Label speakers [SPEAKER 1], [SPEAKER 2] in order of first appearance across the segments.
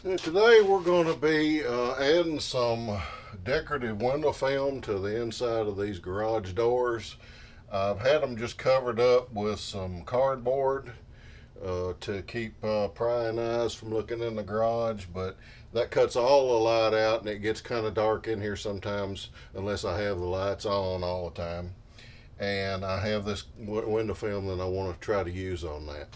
[SPEAKER 1] Today we're going to be adding some decorative window film to the inside of these garage doors. I've had them just covered up with some cardboard to keep prying eyes from looking in the garage, but that cuts all the light out and it gets kind of dark in here sometimes unless I have the lights on all the time. And I have this window film that I want to try to use on that.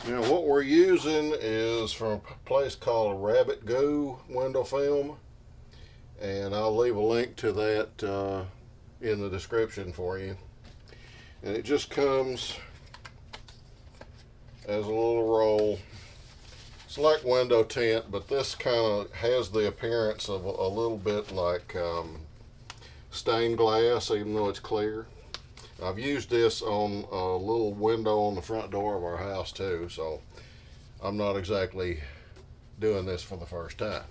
[SPEAKER 1] Now what we're using is from a place called Rabbit Goo window film, and I'll leave a link to that in the description for you. And it just comes as a little roll. It's like window tint, but this kind of has the appearance of a little bit like stained glass, even though it's clear. I've used this on a little window on the front door of our house too, so I'm not exactly doing this for the first time.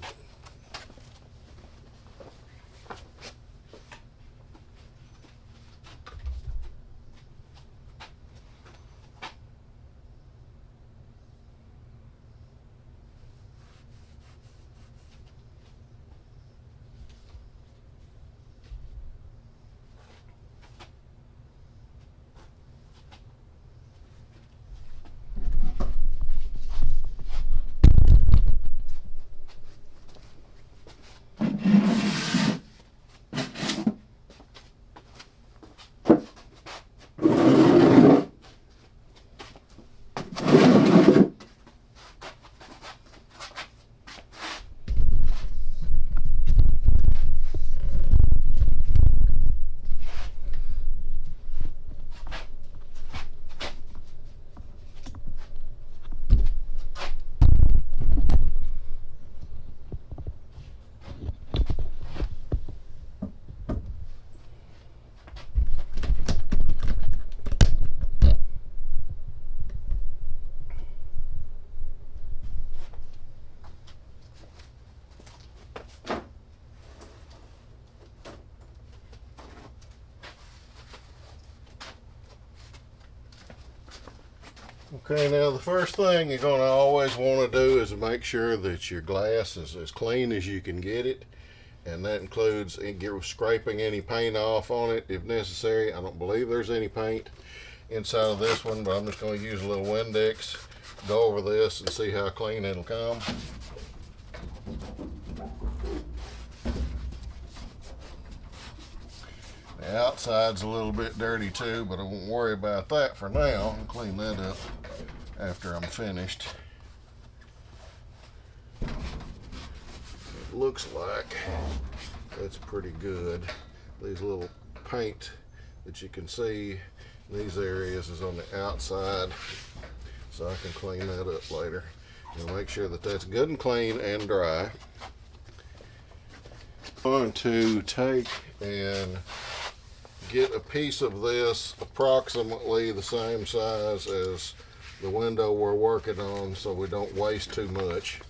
[SPEAKER 1] Okay, now the first thing you're going to always want to do is make sure that your glass is as clean as you can get it, and that includes scraping any paint off on it if necessary. I don't believe there's any paint inside of this one, but I'm just going to use a little Windex, go over this and see how clean it'll come. The outside's a little bit dirty too, but I won't worry about that for now. I'll clean that up after I'm finished. It looks like that's pretty good. These little paint that you can see in these areas is on the outside, so I can clean that up later. And make sure that that's good and clean and dry. I'm going to take and get a piece of this approximately the same size as the window we're working on so we don't waste too much.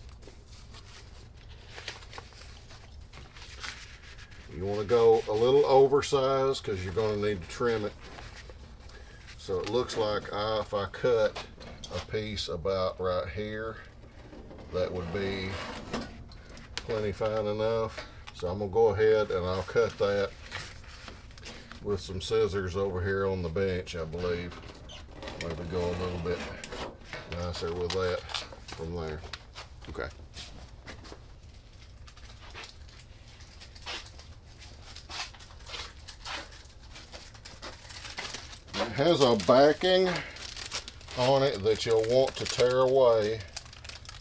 [SPEAKER 1] You want to go a little oversized because you're going to need to trim it. So it looks like if I cut a piece about right here, that would be plenty fine enough. So I'm going to go ahead and I'll cut that with some scissors over here on the bench, I believe. Maybe go a little bit nicer with that from there. Okay. It has a backing on it that you'll want to tear away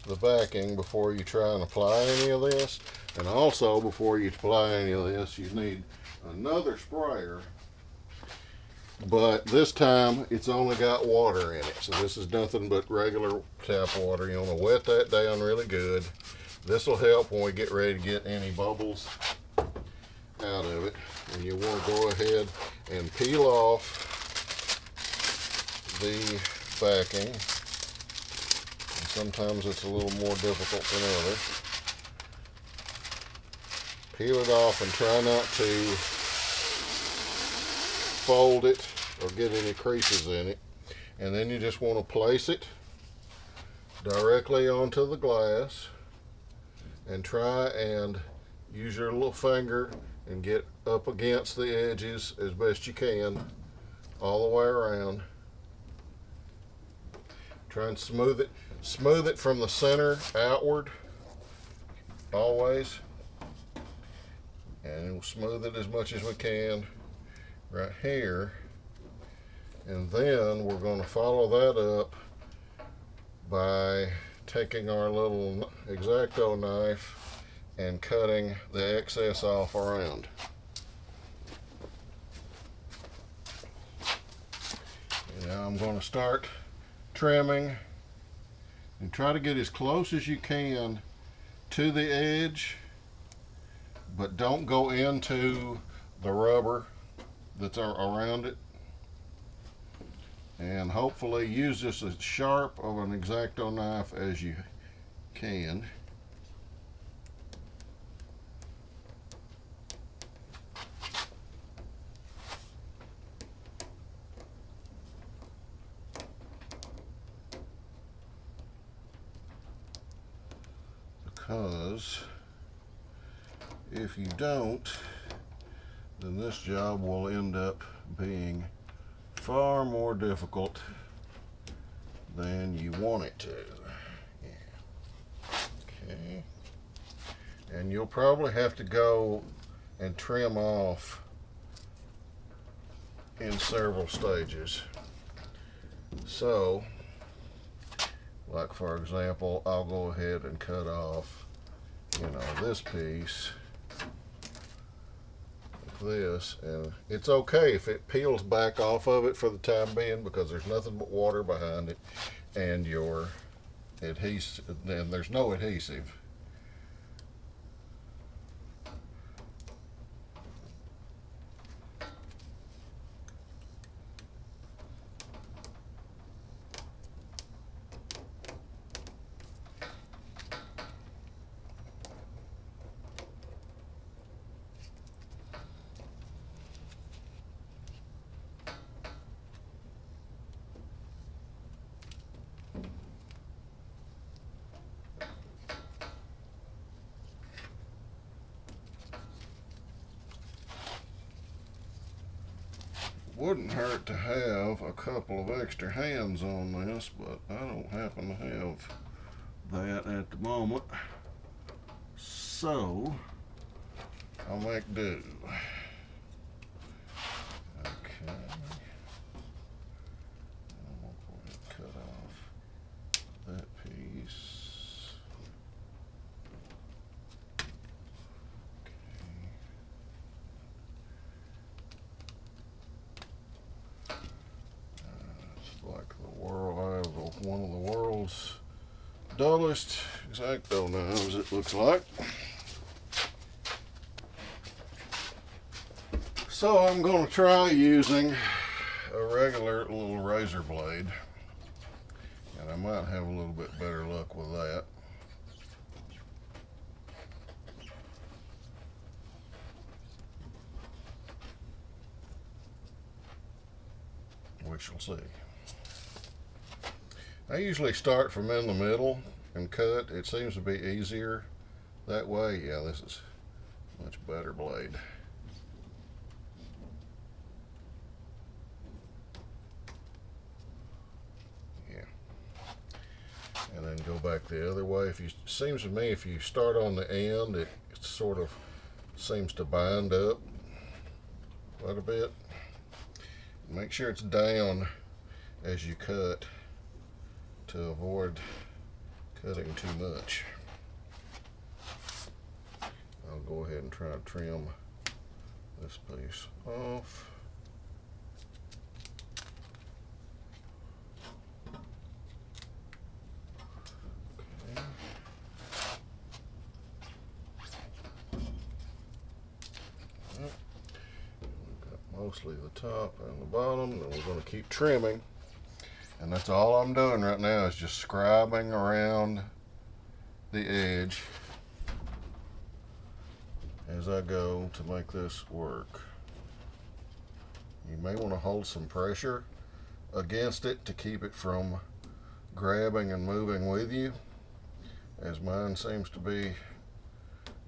[SPEAKER 1] the backing before you try and apply any of this. And also, before you apply any of this, you need another sprayer, but this time it's only got water in it, so this is nothing but regular tap water. You want to wet that down really good. This will help when we get ready to get any bubbles out of it. And you want to go ahead and peel off the backing. Sometimes it's a little more difficult than others. Peel it off and try not to fold it or get any creases in it. And then you just want to place it directly onto the glass and try and use your little finger and get up against the edges as best you can all the way around. Try and smooth it from the center outward always, and we'll smooth it as much as we can right here. And then we're going to follow that up by taking our little X-Acto knife and cutting the excess off around. And now I'm going to start trimming, and try to get as close as you can to the edge, but don't go into the rubber that's around it. And hopefully use this as sharp of an X-Acto knife as you can. Because if you don't, then this job will end up being far more difficult than you want it to. Yeah. Okay. And you'll probably have to go and trim off in several stages. So, like for example, I'll go ahead and cut off, this piece, this, and it's okay if it peels back off of it for the time being, because there's nothing but water behind it and your adhesive, and there's no adhesive. Wouldn't hurt to have a couple of extra hands on this, but I don't happen to have that at the moment, so I'll make do. Okay, I'm gonna go ahead and cut off that piece. One of the world's dullest X-Acto knives, it looks like. So I'm going to try using a regular little razor blade, and I might have a little bit better luck with that. We shall see. I usually start from in the middle and cut. It seems to be easier that way. Yeah, this is a much better blade. Yeah. And then go back the other way. Seems to me if you start on the end, it sort of seems to bind up quite a bit. Make sure it's down as you cut, to avoid cutting too much. I'll go ahead and try to trim this piece off. Okay. We've got mostly the top and the bottom, and we're going to keep trimming. And that's all I'm doing right now is just scribing around the edge as I go to make this work. You may want to hold some pressure against it to keep it from grabbing and moving with you, as mine seems to be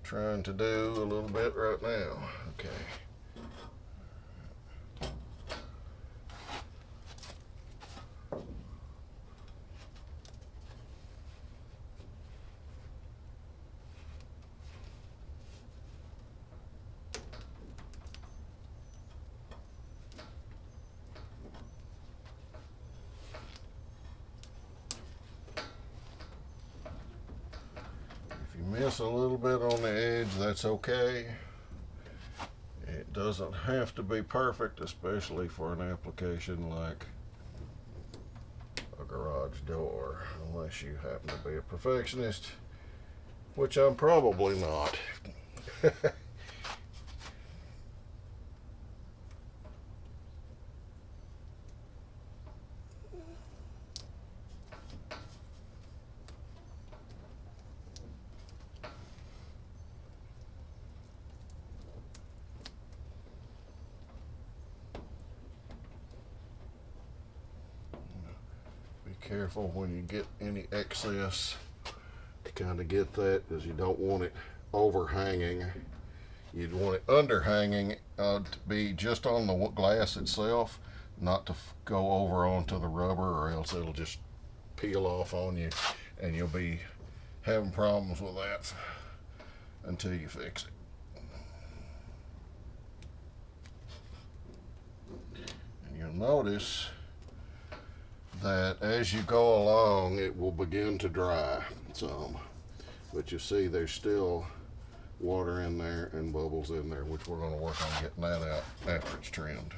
[SPEAKER 1] trying to do a little bit right now. Okay. Miss a little bit on the edge, that's okay. It doesn't have to be perfect, especially for an application like a garage door, unless you happen to be a perfectionist, which I'm probably not. Careful when you get any excess to kind of get that, because you don't want it overhanging. You'd want it underhanging to be just on the glass itself, not to go over onto the rubber, or else it'll just peel off on you and you'll be having problems with that until you fix it. And you'll notice that as you go along it will begin to dry some, but you see there's still water in there and bubbles in there, which we're going to work on getting that out after it's trimmed.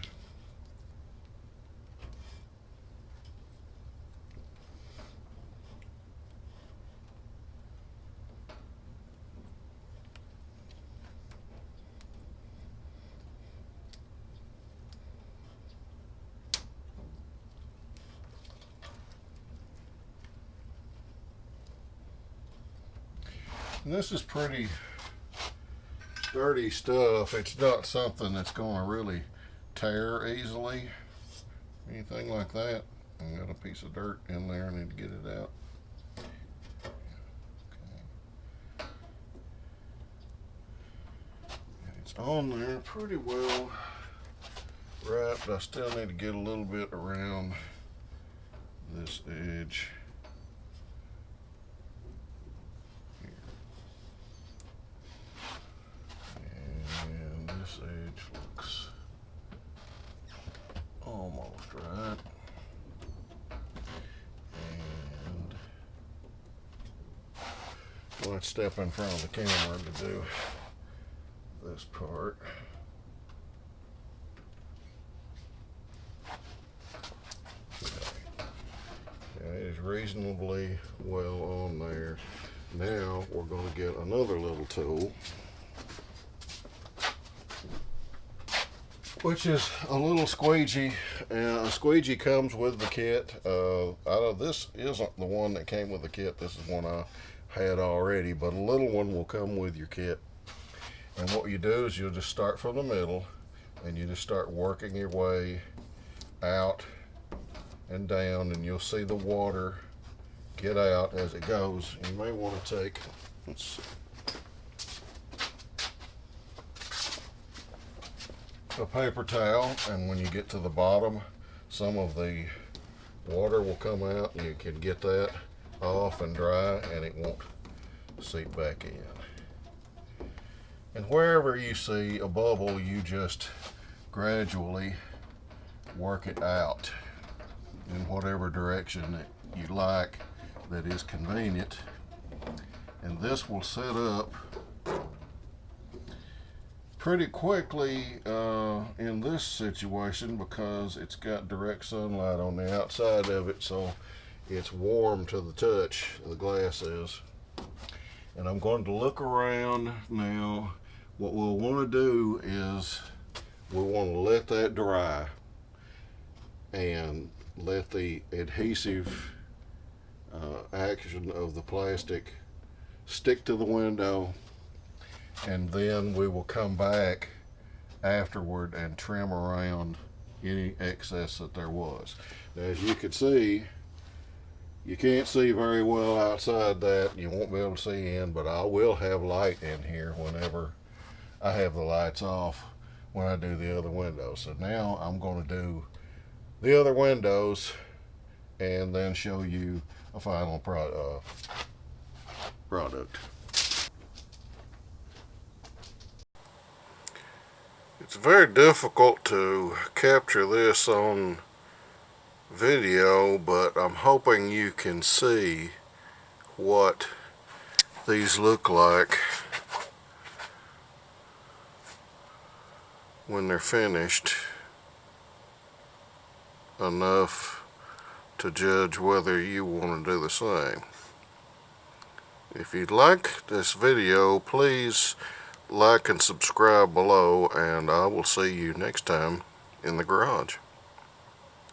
[SPEAKER 1] And this is pretty sturdy stuff. It's not something that's going to really tear easily, anything like that. I got a piece of dirt in there, I need to get it out. Okay. It's on there pretty well wrapped. I still need to get a little bit around this edge. This edge looks almost right. And let's step in front of the camera to do this part. Okay, it is reasonably well on there. Now we're going to get another little tool, which is a little squeegee. A squeegee comes with the kit. This isn't the one that came with the kit. This is one I had already, but a little one will come with your kit. And what you do is you'll just start from the middle and you just start working your way out and down, and you'll see the water get out as it goes. You may want to take, let's see, a paper towel, and when you get to the bottom, some of the water will come out. You can get that off and dry, and it won't seep back in. And wherever you see a bubble, you just gradually work it out in whatever direction that you like that is convenient. And this will set up pretty quickly in this situation, because it's got direct sunlight on the outside of it, so it's warm to the touch, the glass is. And I'm going to look around now. What we'll want to do is we'll want to let that dry and let the adhesive action of the plastic stick to the window, and then we will come back afterward and trim around any excess that there was. Now, as you can see, you can't see very well outside that. You won't be able to see in, but I will have light in here whenever I have the lights off when I do the other windows. So now I'm going to do the other windows and then show you a final product. It's very difficult to capture this on video, but I'm hoping you can see what these look like when they're finished enough to judge whether you want to do the same. If you'd like this video, please like and subscribe below, and I will see you next time in the garage.